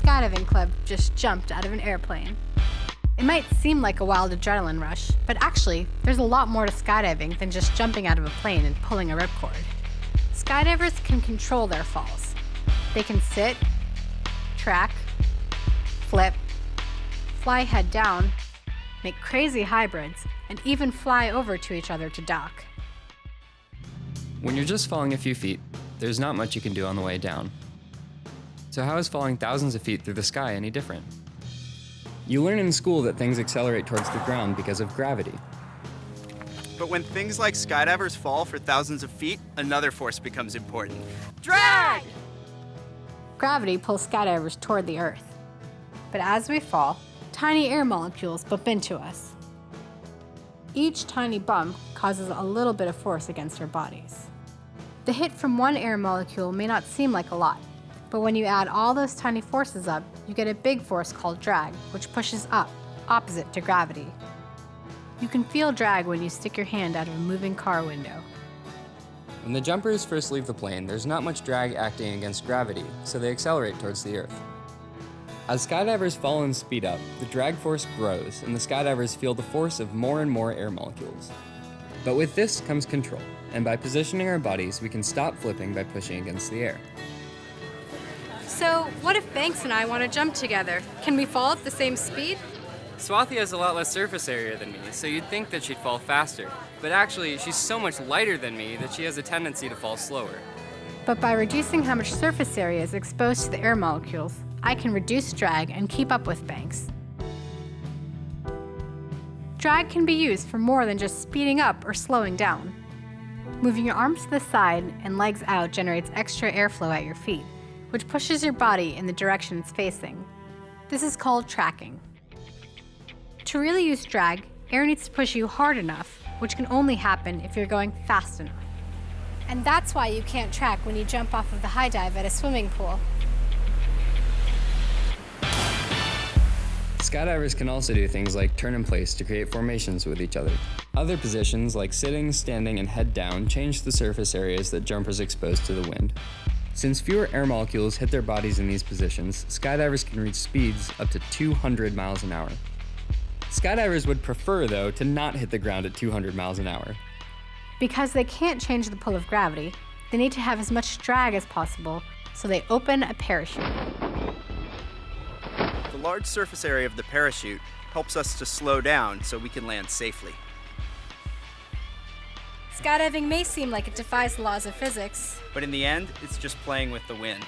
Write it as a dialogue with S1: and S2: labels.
S1: skydiving club just jumped out of an airplane. It might seem like a wild adrenaline rush, but actually, there's a lot more to skydiving than just jumping out of a plane and pulling a ripcord. Skydivers can control their falls. They can sit, track, flip, fly head down, make crazy hybrids, and even fly over to each other to dock.
S2: When you're just falling a few feet, there's not much you can do on the way down. So how is falling thousands of feet through the sky any different? You learn in school that things accelerate towards the ground because of gravity.
S3: But when things like skydivers fall for thousands of feet, another force becomes important.
S4: Drag!
S1: Gravity pulls skydivers toward the Earth. But as we fall, tiny air molecules bump into us. Each tiny bump causes a little bit of force against our bodies. The hit from one air molecule may not seem like a lot, but when you add all those tiny forces up, you get a big force called drag, which pushes up, opposite to gravity. You can feel drag when you stick your hand out of a moving car window.
S2: When the jumpers first leave the plane, there's not much drag acting against gravity, so they accelerate towards the Earth. As skydivers fall and speed up, the drag force grows, and the skydivers feel the force of more and more air molecules. But with this comes control, and by positioning our bodies, we can stop flipping by pushing against the air.
S4: So, what if Banks and I want to jump together? Can we fall at the same speed?
S5: Swathi has a lot less surface area than me, so you'd think that she'd fall faster. But actually, she's so much lighter than me that she has a tendency to fall slower.
S1: But by reducing how much surface area is exposed to the air molecules, I can reduce drag and keep up with Banks. Drag can be used for more than just speeding up or slowing down. Moving your arms to the side and legs out generates extra airflow at your feet, which pushes your body in the direction it's facing. This is called tracking. To really use drag, air needs to push you hard enough, which can only happen if you're going fast enough. And that's why you can't track when you jump off of the high dive at a swimming pool.
S2: Skydivers can also do things like turn in place to create formations with each other. Other positions like sitting, standing, and head down change the surface areas that jumpers expose to the wind. Since fewer air molecules hit their bodies in these positions, skydivers can reach speeds up to 200 miles an hour. Skydivers would prefer, though, to not hit the ground at 200 miles an hour.
S1: Because they can't change the pull of gravity, they need to have as much drag as possible, so they open a parachute.
S3: The large surface area of the parachute helps us to slow down so we can land safely.
S4: Skydiving may seem like it defies the laws of physics.
S3: But in the end, it's just playing with the wind.